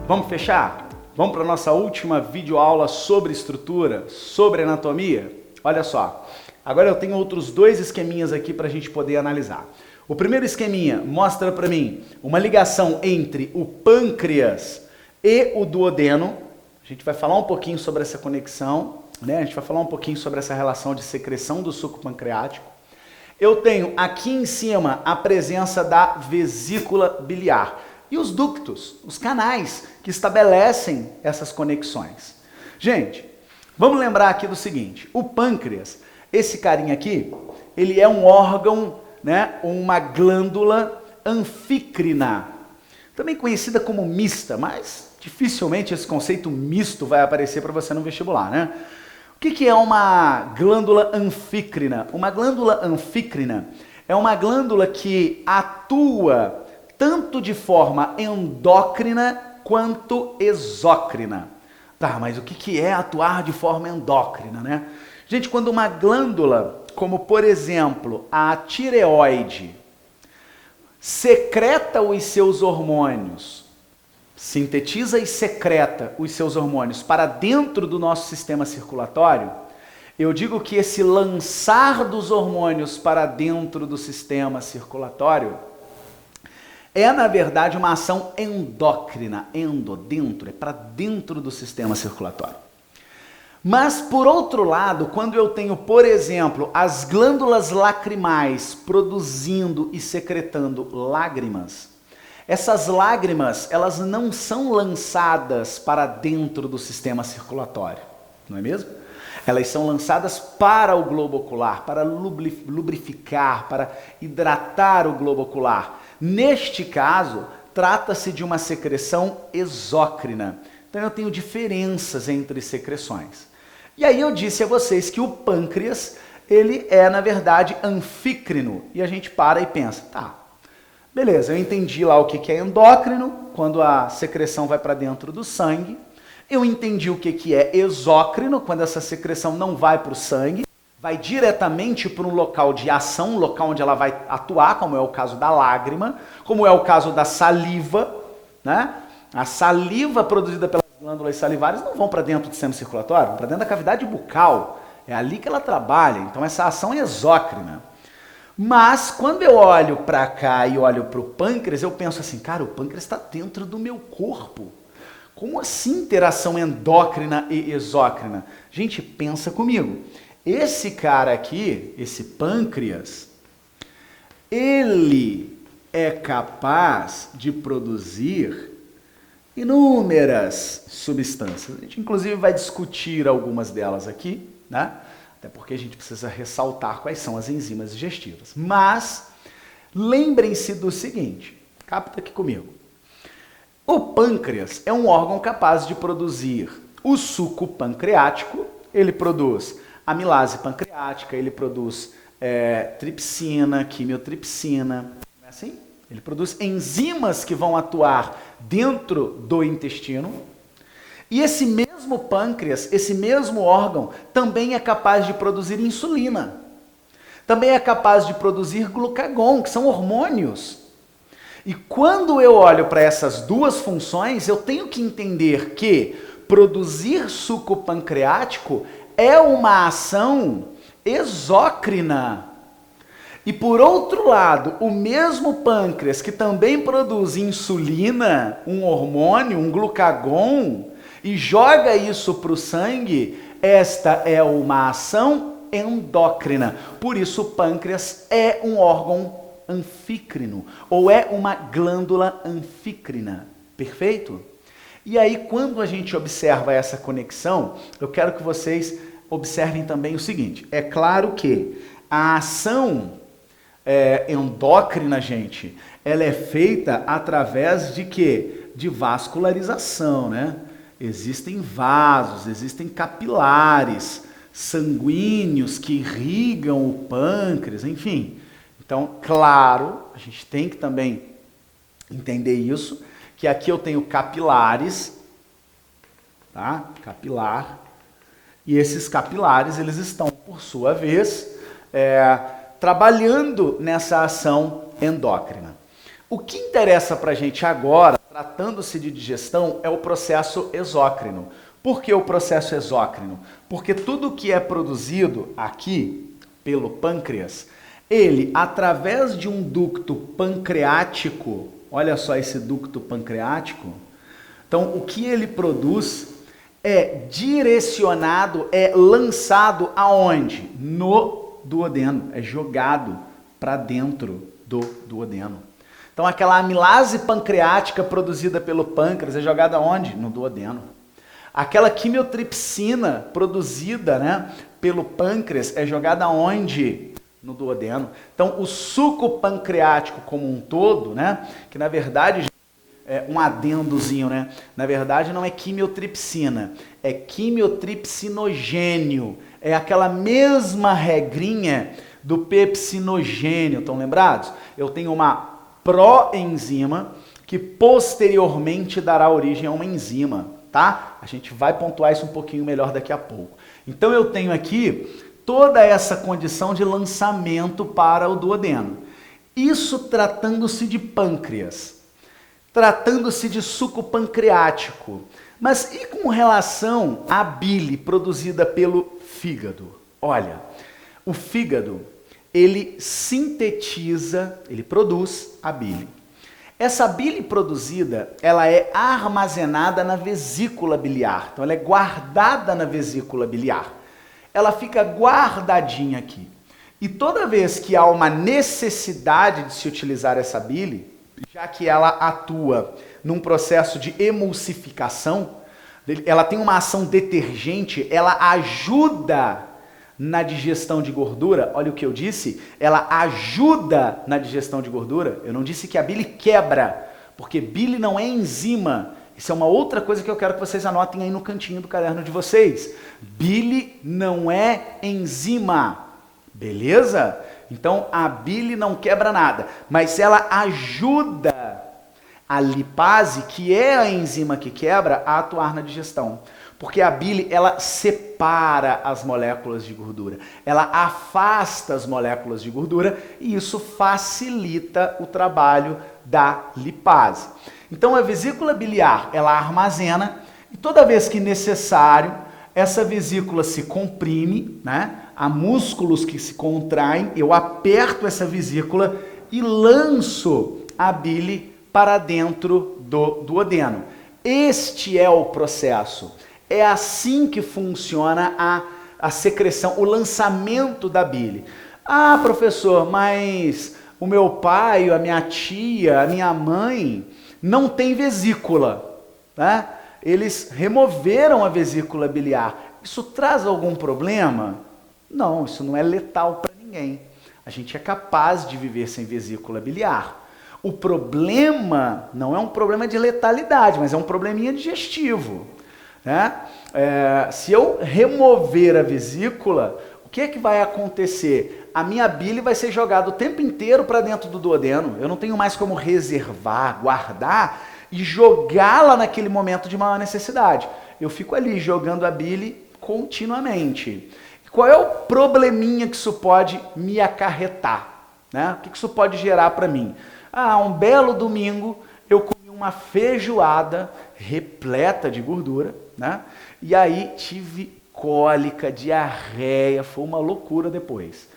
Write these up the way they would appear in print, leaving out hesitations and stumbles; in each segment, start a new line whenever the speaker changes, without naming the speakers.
Vamos fechar? Vamos para a nossa última videoaula sobre estrutura, sobre anatomia? Olha só, agora eu tenho outros dois esqueminhas aqui para a gente poder analisar. O primeiro esqueminha mostra para mim uma ligação entre o pâncreas e o duodeno. A gente vai falar um pouquinho sobre essa conexão, né? A gente vai falar um pouquinho sobre essa relação de secreção do suco pancreático. Eu tenho aqui em cima a presença da vesícula biliar e os ductos, os canais que estabelecem essas conexões. Gente, vamos lembrar aqui do seguinte, o pâncreas, esse carinha aqui, ele é um órgão, né, uma glândula anfícrina, também conhecida como mista, mas dificilmente esse conceito misto vai aparecer para você no vestibular, né? O que é uma glândula anfícrina? Uma glândula anfícrina é uma glândula que atua tanto de forma endócrina quanto exócrina. Tá, mas o que é atuar de forma endócrina, né? Gente, quando uma glândula, como por exemplo a tireoide, secreta os seus hormônios, sintetiza e secreta os seus hormônios para dentro do nosso sistema circulatório, eu digo que esse lançar dos hormônios para dentro do sistema circulatório é, na verdade, uma ação endócrina, dentro, é para dentro do sistema circulatório. Mas, por outro lado, quando eu tenho, por exemplo, as glândulas lacrimais produzindo e secretando lágrimas, essas lágrimas, elas não são lançadas para dentro do sistema circulatório, não é mesmo? Elas são lançadas para o globo ocular, para lubrificar, para hidratar o globo ocular. Neste caso, trata-se de uma secreção exócrina. Então eu tenho diferenças entre secreções. E aí eu disse a vocês que o pâncreas, ele é, na verdade, anfícrino. E a gente para e pensa, tá, beleza, eu entendi lá o que é endócrino, quando a secreção vai para dentro do sangue. Eu entendi o que é exócrino, quando essa secreção não vai para o sangue, vai diretamente para um local de ação, um local onde ela vai atuar, como é o caso da lágrima, como é o caso da saliva, né? A saliva produzida pelas glândulas salivares não vão para dentro do sistema circulatório, vão para dentro da cavidade bucal. É ali que ela trabalha, então essa ação é exócrina. Mas quando eu olho para cá e olho para o pâncreas, eu penso assim, cara, o pâncreas está dentro do meu corpo. Como assim interação endócrina e exócrina? Gente, pensa comigo. Esse cara aqui, esse pâncreas, ele é capaz de produzir inúmeras substâncias. A gente inclusive vai discutir algumas delas aqui, né? Até porque a gente precisa ressaltar quais são as enzimas digestivas. Mas lembrem-se do seguinte, capta aqui comigo. O pâncreas é um órgão capaz de produzir o suco pancreático, ele produz amilase pancreática, ele produz tripsina, quimiotripsina, não é assim? Ele produz enzimas que vão atuar dentro do intestino. E esse mesmo pâncreas, esse mesmo órgão, também é capaz de produzir insulina. Também é capaz de produzir glucagon, que são hormônios. E quando eu olho para essas duas funções, eu tenho que entender que produzir suco pancreático é uma ação exócrina. E por outro lado, o mesmo pâncreas que também produz insulina, um hormônio, um glucagon, e joga isso para o sangue, esta é uma ação endócrina. Por isso o pâncreas é um órgão anfícrino, ou é uma glândula anfícrina. Perfeito? E aí, quando a gente observa essa conexão, eu quero que vocês observem também o seguinte. É claro que a ação endócrina, gente, ela é feita através de quê? De vascularização, né? Existem vasos, existem capilares sanguíneos que irrigam o pâncreas, enfim. Então, claro, a gente tem que também entender isso, que aqui eu tenho capilares, tá? Capilar. E esses capilares, eles estão, por sua vez, trabalhando nessa ação endócrina. O que interessa para a gente agora tratando-se de digestão, é o processo exócrino. Por que o processo exócrino? Porque tudo que é produzido aqui pelo pâncreas, ele, através de um ducto pancreático, olha só esse ducto pancreático, então o que ele produz é direcionado, é lançado aonde? No duodeno, é jogado para dentro do duodeno. Então aquela amilase pancreática produzida pelo pâncreas é jogada aonde? No duodeno. Aquela quimiotripsina produzida, né, pelo pâncreas é jogada aonde? No duodeno. Então o suco pancreático como um todo, né, que na verdade é um adendozinho, né? Na verdade não é quimiotripsina, é quimiotripsinogênio. É aquela mesma regrinha do pepsinogênio, estão lembrados? Eu tenho uma proenzima que posteriormente dará origem a uma enzima, tá? A gente vai pontuar isso um pouquinho melhor daqui a pouco. Então eu tenho aqui toda essa condição de lançamento para o duodeno. Isso tratando-se de pâncreas. Tratando-se de suco pancreático. Mas e com relação à bile produzida pelo fígado? Olha, o fígado, ele sintetiza, ele produz a bile. Essa bile produzida, ela é armazenada na vesícula biliar. Então ela é guardada na vesícula biliar. Ela fica guardadinha aqui. E toda vez que há uma necessidade de se utilizar essa bile, já que ela atua num processo de emulsificação, ela tem uma ação detergente, ela ajuda na digestão de gordura. Olha o que eu disse, ela ajuda na digestão de gordura. Eu não disse que a bile quebra, porque bile não é enzima. Isso é uma outra coisa que eu quero que vocês anotem aí no cantinho do caderno de vocês. Bile não é enzima, beleza? Então, a bile não quebra nada, mas ela ajuda a lipase, que é a enzima que quebra, a atuar na digestão. Porque a bile, ela separa as moléculas de gordura, ela afasta as moléculas de gordura e isso facilita o trabalho da lipase. Então, a vesícula biliar, ela armazena e toda vez que necessário, essa vesícula se comprime, né? Há músculos que se contraem, eu aperto essa vesícula e lanço a bile para dentro do duodeno. Este é o processo. É assim que funciona a secreção, o lançamento da bile. Ah, professor, mas o meu pai, a minha tia, a minha mãe não tem vesícula, né? Eles removeram a vesícula biliar. Isso traz algum problema? Não, isso não é letal para ninguém. A gente é capaz de viver sem vesícula biliar. O problema não é um problema de letalidade, mas é um probleminha digestivo, né? Se eu remover a vesícula, o que é que vai acontecer? A minha bile vai ser jogada o tempo inteiro para dentro do duodeno. Eu não tenho mais como reservar, guardar e jogá-la naquele momento de maior necessidade. Eu fico ali jogando a bile continuamente. Qual é o probleminha que isso pode me acarretar, né? O que isso pode gerar para mim? Ah, um belo domingo eu comi uma feijoada repleta de gordura, né? E aí tive cólica, diarreia, foi uma loucura depois.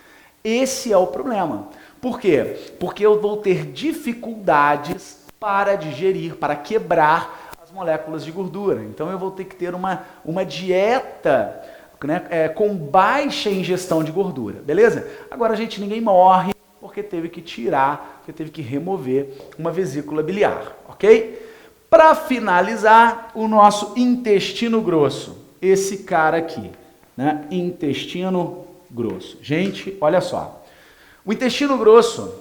Esse é o problema. Por quê? Porque eu vou ter dificuldades para digerir, para quebrar as moléculas de gordura. Então eu vou ter que ter uma dieta, né, com baixa ingestão de gordura, beleza? Agora, gente, ninguém morre porque teve que tirar, porque teve que remover uma vesícula biliar, ok? Para finalizar, o nosso intestino grosso, esse cara aqui, né? Intestino grosso. Gente, olha só. O intestino grosso,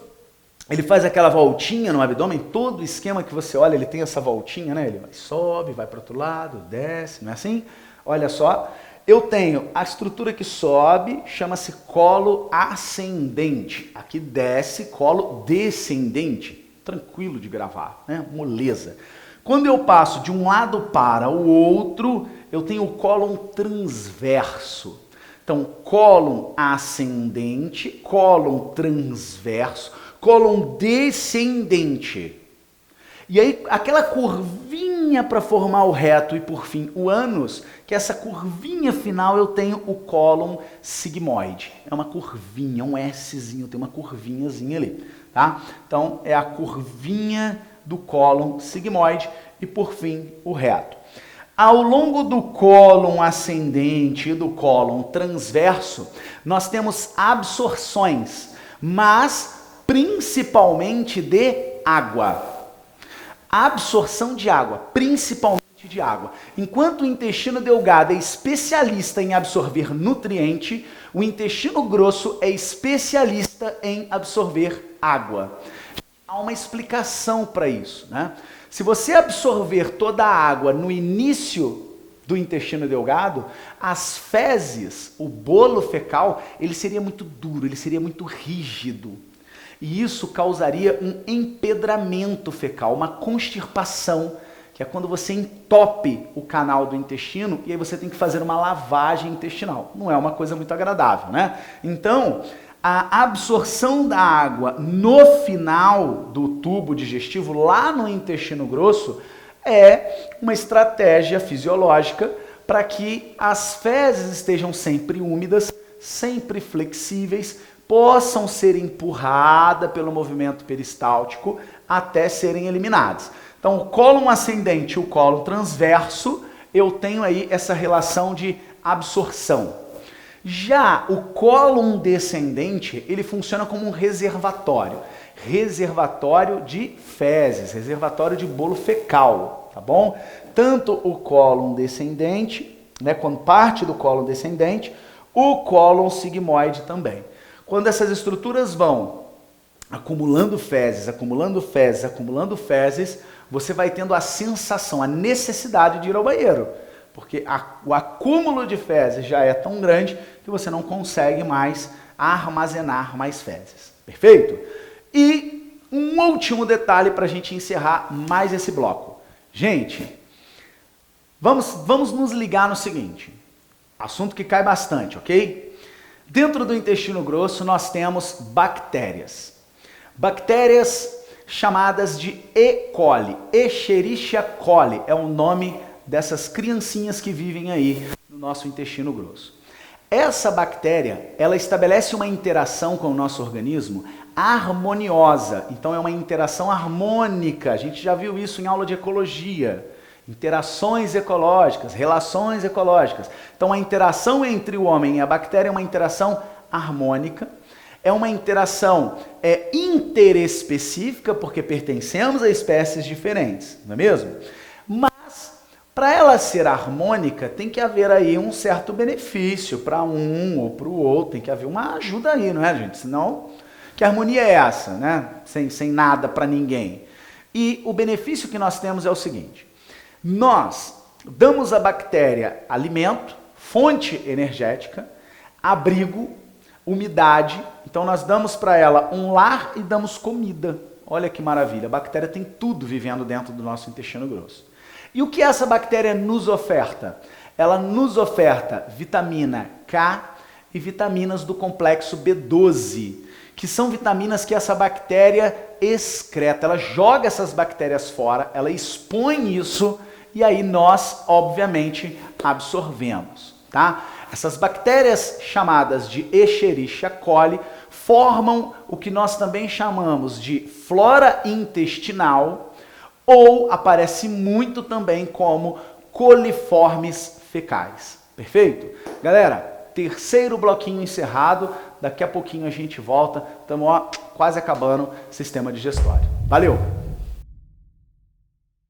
ele faz aquela voltinha no abdômen, todo esquema que você olha, ele tem essa voltinha, né? Ele sobe, vai para o outro lado, desce, não é assim? Olha só. Eu tenho a estrutura que sobe, chama-se colo ascendente. Aqui desce, colo descendente. Tranquilo de gravar, né? Moleza. Quando eu passo de um lado para o outro, eu tenho o cólon transverso. Então, cólon ascendente, cólon transverso, cólon descendente. E aí, aquela curvinha para formar o reto e, por fim, o ânus, que essa curvinha final eu tenho o cólon sigmoide. É uma curvinha, um Szinho, tem uma curvinhazinha ali, tá? Então, é a curvinha do cólon sigmoide e, por fim, o reto. Ao longo do cólon ascendente e do cólon transverso, nós temos absorções, mas principalmente de água. Absorção de água, principalmente de água. Enquanto o intestino delgado é especialista em absorver nutriente, o intestino grosso é especialista em absorver água. Há uma explicação para isso, né? Se você absorver toda a água no início do intestino delgado, as fezes, o bolo fecal, ele seria muito duro, ele seria muito rígido. E isso causaria um empedramento fecal, uma constipação, que é quando você entope o canal do intestino e aí você tem que fazer uma lavagem intestinal. Não é uma coisa muito agradável, né? Então, a absorção da água no final do tubo digestivo, lá no intestino grosso, é uma estratégia fisiológica para que as fezes estejam sempre úmidas, sempre flexíveis, possam ser empurradas pelo movimento peristáltico até serem eliminadas. Então, o cólon ascendente e o cólon transverso, eu tenho aí essa relação de absorção. Já o cólon descendente, ele funciona como um reservatório de fezes, reservatório de bolo fecal, tá bom? Tanto o cólon descendente, né, quando parte do cólon descendente, o cólon sigmoide também. Quando essas estruturas vão acumulando fezes, você vai tendo a sensação, a necessidade de ir ao banheiro. Porque o acúmulo de fezes já é tão grande que você não consegue mais armazenar mais fezes. Perfeito? E um último detalhe para a gente encerrar mais esse bloco. Gente, vamos nos ligar no seguinte. Assunto que cai bastante, ok? Dentro do intestino grosso nós temos bactérias. Bactérias chamadas de E. coli. Escherichia coli é o nome dessas criancinhas que vivem aí no nosso intestino grosso. Essa bactéria, ela estabelece uma interação com o nosso organismo harmoniosa. Então é uma interação harmônica. A gente já viu isso em aula de ecologia. Interações ecológicas, relações ecológicas. Então a interação entre o homem e a bactéria é uma interação harmônica. É uma interação interespecífica, porque pertencemos a espécies diferentes, não é mesmo? Mas, para ela ser harmônica, tem que haver aí um certo benefício para um ou para o outro, tem que haver uma ajuda aí, não é, gente? Senão, que harmonia é essa, né? Sem nada para ninguém. E o benefício que nós temos é o seguinte: nós damos à bactéria alimento, fonte energética, abrigo, umidade. Então nós damos para ela um lar e damos comida. Olha que maravilha, a bactéria tem tudo vivendo dentro do nosso intestino grosso. E o que essa bactéria nos oferta? Ela nos oferta vitamina K e vitaminas do complexo B12, que são vitaminas que essa bactéria excreta. Ela joga essas bactérias fora, ela expõe isso e aí nós, obviamente, absorvemos, tá? Essas bactérias chamadas de Escherichia coli formam o que nós também chamamos de flora intestinal, ou aparece muito também como coliformes fecais. Perfeito? Galera, terceiro bloquinho encerrado. Daqui a pouquinho a gente volta. Estamos quase acabando o sistema digestório. Valeu!